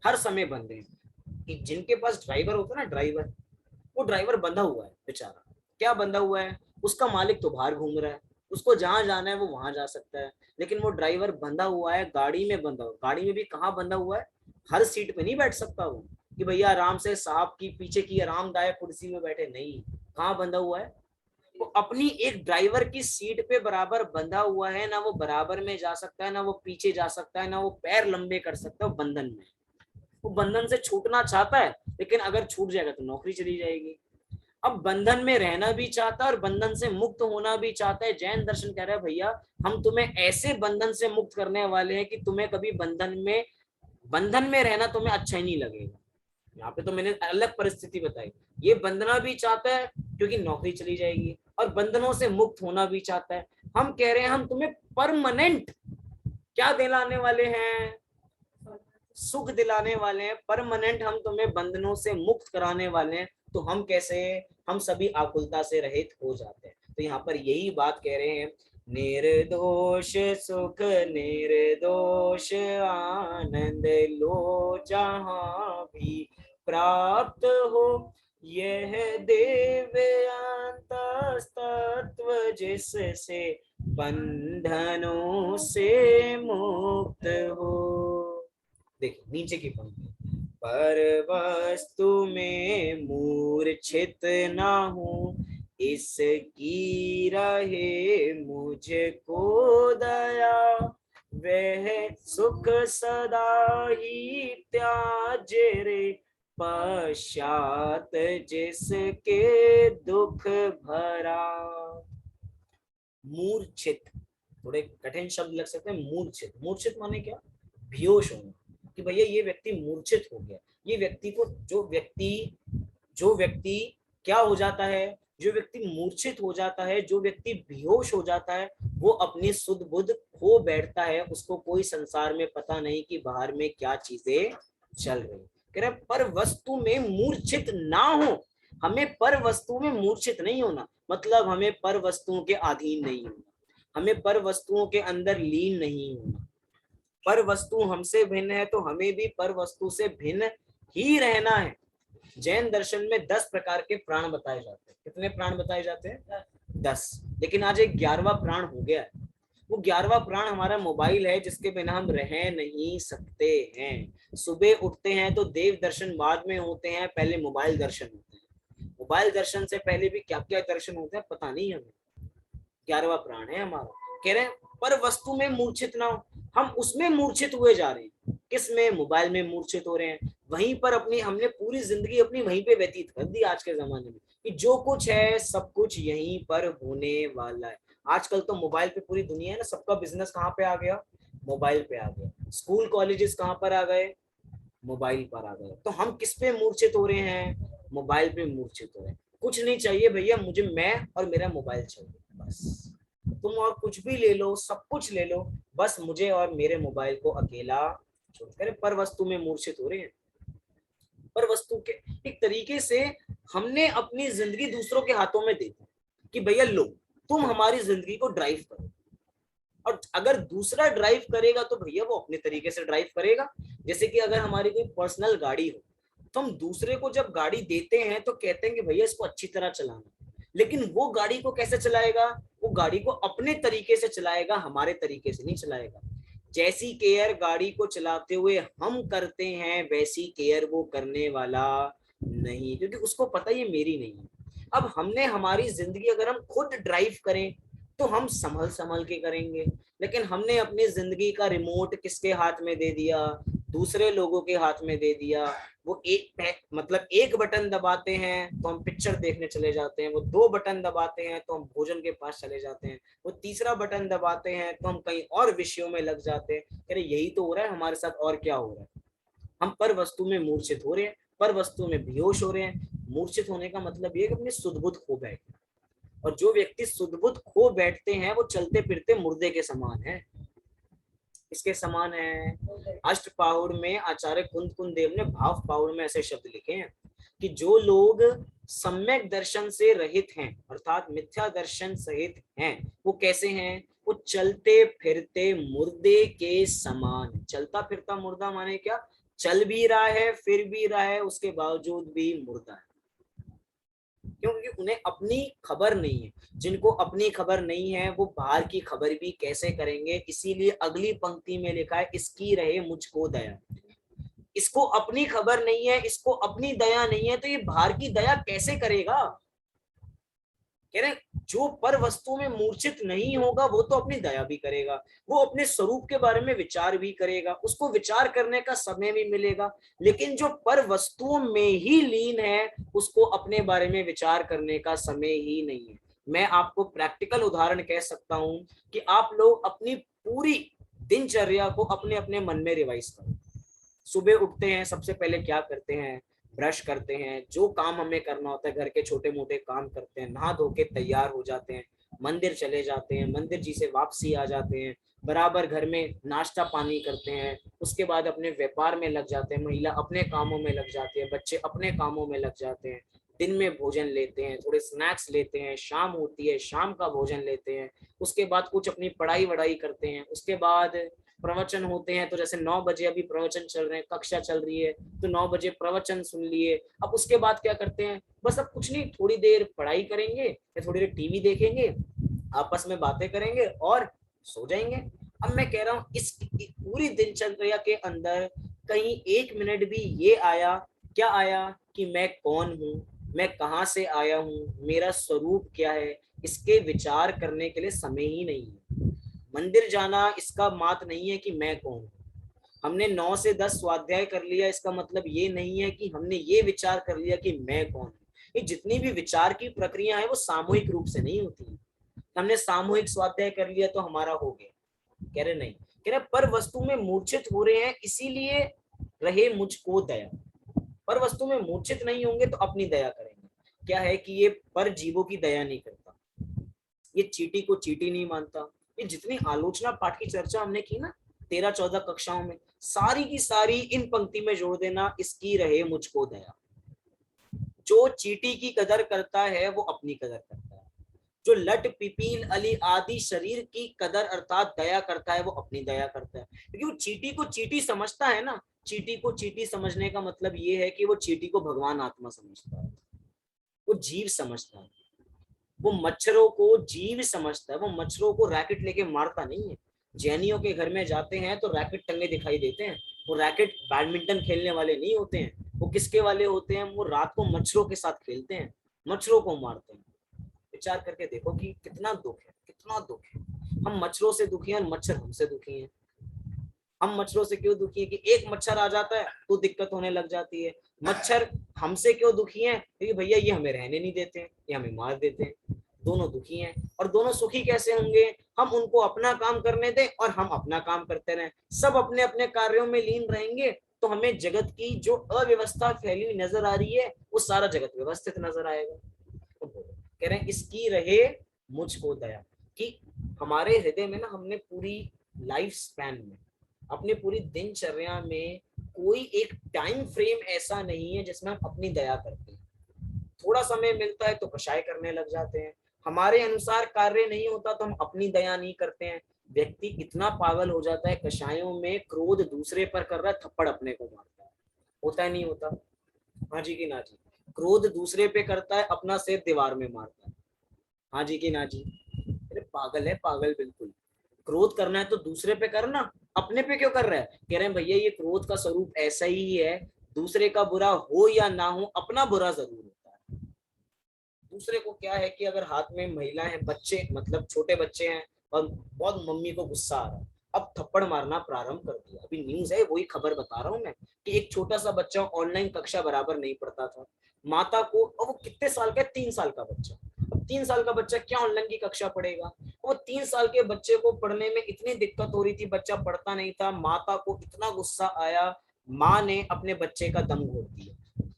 हर समय बंधे हैं। कि जिनके पास ड्राइवर होता है ना, ड्राइवर, वो ड्राइवर बंधा हुआ है बेचारा। क्या बंधा हुआ है? उसका मालिक तो बाहर घूम रहा है, उसको जहां जाना है वो वहां जा सकता है, लेकिन वो ड्राइवर बंधा हुआ है, गाड़ी में बंधा हुआ। गाड़ी में भी कहाँ बंधा हुआ है? हर सीट पे नहीं बैठ सकता वो, कि भैया आराम से साहब की पीछे की आरामदायक कुर्सी में बैठे, नहीं। कहाँ बंधा हुआ है? वो अपनी एक ड्राइवर की सीट पे बराबर बंधा हुआ है। ना वो बराबर में जा सकता है, ना वो पीछे जा सकता है, ना वो पैर लंबे कर सकता है, वो बंधन में। वो बंधन से छूटना चाहता है, लेकिन अगर छूट जाएगा तो नौकरी चली जाएगी। अब बंधन में रहना भी चाहता है और बंधन से मुक्त होना भी चाहता है। जैन दर्शन कह रहा है भैया हम तुम्हें ऐसे बंधन से मुक्त करने वाले हैं कि तुम्हें कभी बंधन में रहना तुम्हें अच्छा ही नहीं लगेगा। यहाँ पे तो मैंने अलग परिस्थिति बताई। ये बंधना भी चाहता है क्योंकि नौकरी चली जाएगी, और बंधनों से मुक्त होना भी चाहता है। हम कह रहे हैं हम तुम्हें परमानेंट क्या दिलाने वाले हैं? सुख दिलाने वाले हैं, परमानेंट हम तुम्हें बंधनों से मुक्त कराने वाले हैं। तो हम कैसे? हम सभी आकुलता से रहित हो जाते हैं। तो यहाँ पर यही बात कह रहे हैं, निर्दोष सुख निर्दोष आनंद लो जहां भी प्राप्त हो, यह दिव्यांत तत्व जिससे बंधनों से मुक्त हो। देखिए नीचे की पंक्ति, पर वस्तु में मूर्छित ना हूं, इसकी रहे मुझको दया, वह सुख सदा ही त्याज रे पश्चात जिसके दुख भरा। मूर्छित, थोड़े कठिन शब्द लग सकते हैं। मूर्छित, मूर्छित माने क्या? बेहोश होना, कि भैया ये व्यक्ति मूर्छित हो गया। ये व्यक्ति को जो व्यक्ति क्या हो जाता है? जो व्यक्ति मूर्छित हो जाता है, जो व्यक्ति बेहोश हो जाता है, वो अपनी सुध बुध खो बैठता है। उसको कोई संसार में पता नहीं कि बाहर में क्या चीजें चल रही। कह रहे पर वस्तु में मूर्छित ना हो। हमें पर वस्तु में मूर्छित नहीं होना, मतलब हमें पर वस्तुओं के अधीन नहीं होना, हमें पर वस्तुओं के अंदर लीन नहीं होना। पर वस्तु हमसे भिन्न है तो हमें भी पर वस्तु से भिन्न ही रहना है। जैन दर्शन में 10 प्रकार के प्राण बताए जाते हैं। कितने प्राण बताए जाते हैं? 10। लेकिन आज एक 11वां प्राण हो गया है। वो 11वां प्राण हमारा मोबाइल है, जिसके बिना हम रह नहीं सकते हैं। सुबह उठते हैं तो देव दर्शन बाद में होते हैं, पहले मोबाइल दर्शन होते हैं। मोबाइल दर्शन से पहले भी क्या क्या दर्शन होते हैं पता नहीं हमें। 11वां प्राण है हमारा। कह रहे हैं पर वस्तु में मूर्छित ना हो। हम उसमें मूर्छित हुए जा रहे हैं। किस में? मोबाइल में मूर्छित हो रहे हैं। वहीं पर हमने पूरी जिंदगी अपनी वहीं पे व्यतीत कर दी आज के जमाने में, कि जो कुछ है सब कुछ यहीं पर होने वाला है। आजकल तो मोबाइल पे पूरी दुनिया है ना, सबका बिजनेस कहाँ पे आ गया? मोबाइल पे आ गया। स्कूल कॉलेजेस कहाँ पर आ गए? मोबाइल पर आ गए। तो हम किस पे मूर्छित हो रहे हैं? मोबाइल पे मूर्छित हो रहे हैं। कुछ नहीं चाहिए भैया मुझे, मैं और मेरा मोबाइल चाहिए बस। तुम और कुछ भी ले लो, सब कुछ ले लो, बस मुझे और मेरे मोबाइल को अकेला छोड़कर। पर वस्तु में मूर्छित हो रहे हैं। पर वस्तु के एक तरीके से हमने अपनी जिंदगी दूसरों के हाथों में दे दी, कि भैया लो तुम हमारी जिंदगी को ड्राइव करो। और अगर दूसरा ड्राइव करेगा तो भैया वो अपने तरीके से ड्राइव करेगा। जैसे कि अगर हमारी कोई पर्सनल गाड़ी हो, तो हम दूसरे को जब गाड़ी देते हैं तो कहते हैं कि भैया इसको अच्छी तरह चलाना, लेकिन वो गाड़ी को कैसे चलाएगा? वो गाड़ी को अपने तरीके से चलाएगा, हमारे तरीके से नहीं चलाएगा। जैसी केयर गाड़ी को चलाते हुए हम करते हैं, वैसी केयर वो करने वाला नहीं, क्योंकि उसको पता ये मेरी नहीं है। अब हमने हमारी जिंदगी अगर हम खुद ड्राइव करें तो हम संभल संभल के करेंगे, लेकिन हमने अपनी जिंदगी का रिमोट किसके हाथ में दे दिया? दूसरे लोगों के हाथ में दे दिया। वो मतलब एक बटन दबाते हैं तो हम पिक्चर देखने चले जाते हैं, वो दो बटन दबाते हैं तो हम भोजन के पास चले जाते हैं, वो तीसरा बटन दबाते हैं तो हम कहीं और विषयों में लग जाते हैं। अरे यही तो हो रहा है हमारे साथ, और क्या हो रहा है? हम पर वस्तु में मूर्छित हो रहे हैं, पर वस्तु में बेहोश हो रहे हैं। मूर्छित होने का मतलब ये कि अपनी सुध बुध खो बैठे, और जो व्यक्ति सुध बुध खो बैठते हैं वो चलते फिरते मुर्दे के समान है। इसके समान है। अष्ट पाहुड़ में आचार्य कुंद कुंद देव ने भाव पाहुड़ में ऐसे शब्द लिखे हैं कि जो लोग सम्यक दर्शन से रहित हैं, अर्थात मिथ्या दर्शन सहित हैं, वो कैसे हैं? वो चलते फिरते मुर्दे के समान। चलता फिरता मुर्दा माने क्या? चल भी रहा है, फिर भी रहा है, उसके बावजूद भी मुर्दा है। क्योंकि उन्हें अपनी खबर नहीं है। जिनको अपनी खबर नहीं है वो बाहर की खबर भी कैसे करेंगे? इसीलिए अगली पंक्ति में लिखा है, इसकी रहे मुझको दया। इसको अपनी खबर नहीं है, इसको अपनी दया नहीं है, तो ये बाहर की दया कैसे करेगा? कह रहे जो पर वस्तु में मूर्छित नहीं होगा वो तो अपनी दया भी करेगा, वो अपने स्वरूप के बारे में विचार भी करेगा, उसको विचार करने का समय भी मिलेगा। लेकिन जो पर वस्तुओं में ही लीन है उसको अपने बारे में विचार करने का समय ही नहीं है। मैं आपको प्रैक्टिकल उदाहरण कह सकता हूं कि आप लोग अपनी पूरी दिनचर्या को अपने अपने मन में रिवाइज करो। सुबह उठते हैं, सबसे पहले क्या करते हैं? ब्रश करते हैं, जो काम हमें करना होता है घर के छोटे मोटे काम करते हैं, नहा धो के तैयार हो जाते हैं, मंदिर चले जाते हैं, मंदिर जी से वापसी आ जाते हैं, बराबर घर में नाश्ता पानी करते हैं, उसके बाद अपने व्यापार में लग जाते हैं, महिला अपने कामों में लग जाती है, बच्चे अपने कामों में लग जाते हैं, दिन में भोजन लेते हैं, थोड़े स्नैक्स लेते हैं, शाम होती है शाम का भोजन लेते हैं, उसके बाद कुछ अपनी पढ़ाई वढ़ाई करते हैं, उसके बाद प्रवचन होते हैं, तो जैसे 9 बजे अभी प्रवचन चल रहे हैं, कक्षा चल रही है, तो 9 बजे प्रवचन सुन लिए। अब उसके बाद क्या करते हैं? बस अब कुछ नहीं, थोड़ी देर पढ़ाई करेंगे या थोड़ी देर टीवी देखेंगे, आपस में बातें करेंगे और सो जाएंगे। अब मैं कह रहा हूँ इस पूरी दिनचर्या के अंदर कहीं एक मिनट भी ये आया? क्या आया कि मैं कौन हूँ, मैं कहाँ से आया हूँ, मेरा स्वरूप क्या है? इसके विचार करने के लिए समय ही नहीं है। मंदिर जाना इसका मात नहीं है कि मैं कौन। हमने 9 से 10 स्वाध्याय कर लिया, इसका मतलब ये नहीं है कि हमने ये विचार कर लिया कि मैं कौन। ये जितनी भी विचार की प्रक्रिया है वो सामूहिक रूप से नहीं होती। हमने सामूहिक स्वाध्याय कर लिया तो हमारा हो गया? कह रहे नहीं, कह रहे पर वस्तु में मूर्छित हो रहे हैं, इसीलिए रहे मुझको दया। पर वस्तु में मूर्छित नहीं होंगे तो अपनी दया करेंगे। क्या है कि ये पर जीवों की दया नहीं करता, ये चींटी को चींटी नहीं मानता। ये जितनी आलोचना पाठ की चर्चा हमने की ना 13-14 कक्षाओं में, सारी की सारी इन पंक्ति में जोड़ देना, इसकी रहे मुझको दया। जो चींटी की कदर करता है वो अपनी कदर करता है, जो लट पिपील अली आदि शरीर की कदर अर्थात दया करता है वो अपनी दया करता है। क्योंकि वो चींटी को चींटी समझता है ना, चींटी को चींटी समझने का मतलब ये है कि वो चींटी को भगवान आत्मा समझता है, वो जीव समझता है, वो मच्छरों को जीव समझता है, वो मच्छरों को रैकेट लेके मारता नहीं है। जैनियों के घर में जाते हैं तो रैकेट टंगे दिखाई देते हैं, वो रैकेट बैडमिंटन खेलने वाले नहीं होते हैं, वो किसके वाले होते हैं? वो रात को मच्छरों के साथ खेलते हैं, मच्छरों को मारते हैं। विचार करके देखो कि कितना दुख है, कितना दुख है। हम मच्छरों से दुखी हैं, मच्छर हमसे दुखी हैं। हम मच्छरों से क्यों दुखी है कि एक मच्छर आ जाता है तो दिक्कत होने लग जाती है। मच्छर हमसे क्यों दुखी हैं? क्योंकि भैया ये हमें रहने नहीं देते हैं, ये हमें मार देते हैं। दोनों दुखी हैं, और दोनों सुखी कैसे होंगे? हम उनको अपना काम करने दें और हम अपना काम करते रहें, सब अपने अपने कार्यों में लीन रहेंगे, तो हमें जगत की जो अव्यवस्था फैली हुई नजर आ रही है वो सारा जगत व्यवस्थित नजर आएगा। तो कह रहे हैं इसकी रहे मुझको दया, कि हमारे हृदय में ना हमने पूरी लाइफ स्पैन में, अपनी पूरी दिनचर्या में कोई एक टाइम फ्रेम ऐसा नहीं है जिसमें हम अपनी दया करते हैं। थोड़ा समय मिलता है तो कषाय करने लग जाते हैं, हमारे अनुसार कार्य नहीं होता तो हम अपनी दया नहीं करते हैं। व्यक्ति इतना पागल हो जाता है कषायों में, क्रोध दूसरे पर कर रहा है, थप्पड़ अपने को मारता है। होता है नहीं होता? हाँ जी कि ना जी? क्रोध दूसरे पे करता है, अपना सिर दीवार में मारता है। हाँ जी कि ना जी? अरे पागल है, पागल बिल्कुल। क्रोध करना है तो दूसरे पे करना, अपने पे क्यों कर रहा है? कह रहे हैं भैया ये क्रोध का स्वरूप ऐसा ही है, दूसरे का बुरा हो या ना हो अपना बुरा जरूर होता है। दूसरे को क्या है कि अगर हाथ में महिला है, बच्चे मतलब छोटे बच्चे हैं और बहुत मम्मी को गुस्सा आ रहा है, अब थप्पड़ मारना प्रारंभ कर दिया। अभी न्यूज है, वही खबर बता रहा हूँ मैं, कि एक छोटा सा बच्चा ऑनलाइन कक्षा बराबर नहीं पढ़ता था, माता को, और वो कितने साल का है, 3 साल का बच्चा, अब 3 साल का बच्चा क्या ऑनलाइन की कक्षा पढ़ेगा? वो 3 साल के बच्चे को पढ़ने में इतनी दिक्कत हो रही थी, बच्चा पढ़ता नहीं था, माता को इतना गुस्सा आया, माँ ने अपने बच्चे का दम घोट दिया,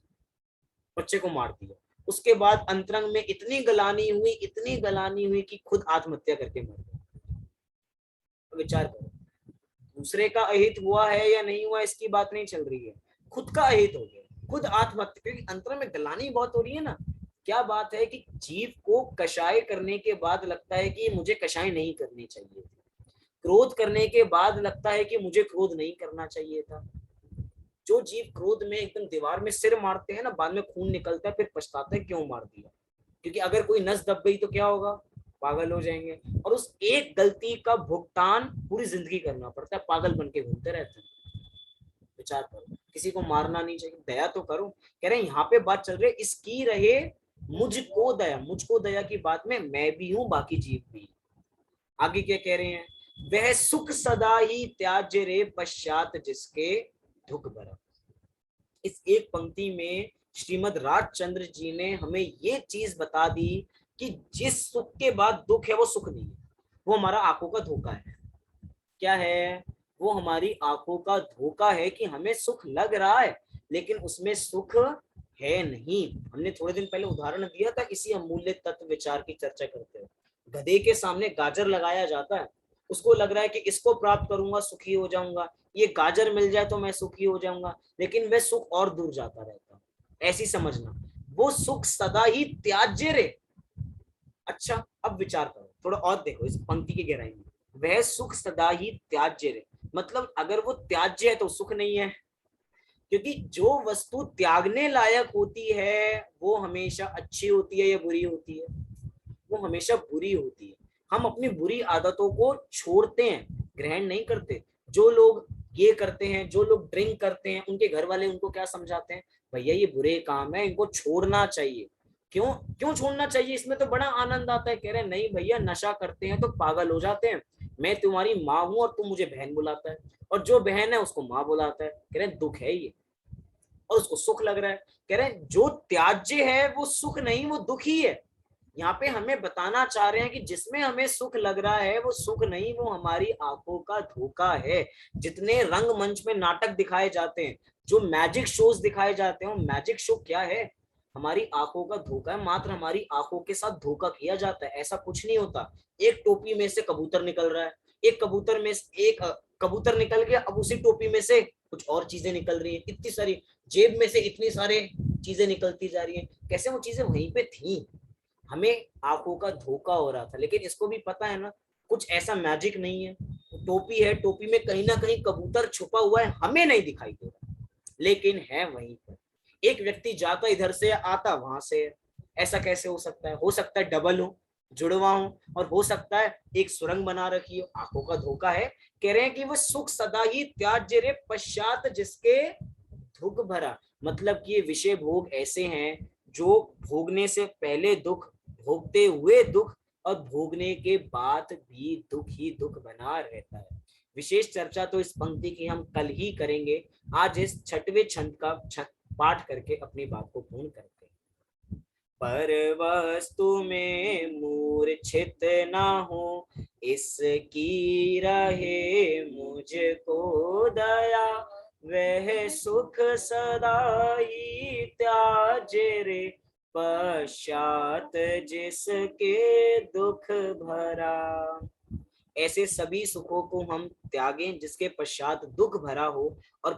बच्चे को मार दिया। उसके बाद अंतरंग में इतनी गलानी हुई, इतनी गलानी हुई कि खुद आत्महत्या करके मर गया। तो विचार करो, दूसरे का अहित हुआ है या नहीं हुआ इसकी बात नहीं चल रही है, खुद का अहित हो गया, खुद आत्महत्या, क्योंकि अंतरंग में गलानी बहुत हो रही है ना। क्या बात है कि जीव को कषाय करने के बाद लगता है कि मुझे कषाय नहीं करनी चाहिए, क्रोध करने के बाद लगता है कि मुझे क्रोध नहीं करना चाहिए था। जो जीव क्रोध में एकदम दीवार में सिर मारते हैं ना, बाद में खून निकलता है, फिर पछताते हैं क्यों मार दिया। क्योंकि अगर कोई नस दब गई तो क्या होगा, पागल हो जाएंगे, और उस एक गलती का भुगतान पूरी जिंदगी करना पड़ता है, पागल बन के घूमते रहते हैं। विचार करो, किसी को मारना नहीं चाहिए, दया तो करो। कह रहे हैं यहाँ पे बात चल रही है इसकी रहे मुझको दया, मुझको दया की बात में मैं भी हूं, बाकी जीव भी। आगे क्या कह रहे हैं, वह सुख सदा ही त्याज्य रे पश्चात जिसके दुख भरा। इस एक पंक्ति में श्रीमद राजचंद्र जी ने हमें ये चीज बता दी कि जिस सुख के बाद दुख है वो सुख नहीं है, वो हमारा आंखों का धोखा है। क्या है? वो हमारी आंखों का धोखा है कि हमें सुख लग रहा है लेकिन उसमें सुख है नहीं। हमने थोड़े दिन पहले उदाहरण दिया था इसी अमूल्य तत्व विचार की चर्चा करते हुए, गधे के सामने गाजर लगाया जाता है, उसको लग रहा है कि इसको प्राप्त करूंगा सुखी हो जाऊंगा, ये गाजर मिल जाए तो मैं सुखी हो जाऊंगा, लेकिन वह सुख और दूर जाता रहता। ऐसी समझना, वो सुख सदा ही त्याज्य रे। अच्छा, अब विचार करो, थोड़ा और देखो इस पंक्ति की गहराई में, वह सुख सदा ही त्याज्य रे, मतलब अगर वो त्याज्य है तो सुख नहीं है, क्योंकि जो वस्तु त्यागने लायक होती है वो हमेशा अच्छी होती है या बुरी होती है? वो हमेशा बुरी होती है। हम अपनी बुरी आदतों को छोड़ते हैं, ग्रहण नहीं करते। जो लोग ये करते हैं, जो लोग ड्रिंक करते हैं, उनके घर वाले उनको क्या समझाते हैं, भैया ये बुरे काम है, इनको छोड़ना चाहिए। क्यों? क्यों छोड़ना चाहिए, इसमें तो बड़ा आनंद आता है। कह रहे हैं नहीं भैया, नशा करते हैं तो पागल हो जाते हैं, मैं तुम्हारी माँ हूं और तुम मुझे बहन बुलाता है, और जो बहन है उसको माँ बुलाता है। कह रहे हैं दुख है ये, और उसको सुख लग रहा है। कह रहे हैं जो त्याज्य है वो सुख नहीं, वो दुख ही है। यहाँ पे हमें बताना चाह रहे हैं कि जिसमें हमें सुख लग रहा है वो सुख नहीं, वो हमारी आंखों का धोखा है। जितने रंगमंच में नाटक दिखाए जाते हैं, जो मैजिक शोज दिखाए जाते हैं, वो मैजिक शो क्या है, हमारी आंखों का धोखा है। मात्र हमारी आंखों के साथ धोखा किया जाता है, ऐसा कुछ नहीं होता। एक टोपी में से कबूतर निकल रहा है, एक कबूतर में एक कबूतर निकल गया, अब उसी टोपी में से कुछ और चीजें निकल रही है, इतनी सारी जेब में से इतनी सारे चीजें निकलती जा रही है। कैसे वो चीजें वहीं पे थी, हमें आंखों का धोखा हो रहा था। लेकिन इसको भी पता है ना, कुछ ऐसा मैजिक नहीं है, टोपी है, टोपी में कहीं ना कहीं कबूतर छुपा हुआ है, हमें नहीं दिखाई दे रहा लेकिन है वहीं पर। एक व्यक्ति जाता इधर से, आता वहां से। ऐसा कैसे हो सकता है डबल हो, जुड़वा हो, और हो सकता है एक सुरंग बना रखी हो, आंखों का धोखा है। कह रहे हैं कि वह सुख सदा ही त्याज्य रे पश्चात जिसके दुख भरा, मतलब कि ये विषय भोग ऐसे हैं जो भोगने से पहले दुख, भोगते हुए दुख, और भोगने के बाद भी दुख ही दुख बना रहता है। विशेष चर्चा तो इस पंक्ति की हम कल ही करेंगे। आज इस छठवें छंद का पाठ करके अपनी बात को पूर्ण करते हैं। पर वस्तु में मूर्छित ना हो, इसकी रहे मुझको दया, वह सुख सदा ही त्याज्य रे पश्चात जिसके दुख भरा। ऐसे सभी सुखों को हम त्यागें जिसके पश्चात दुख भरा हो, और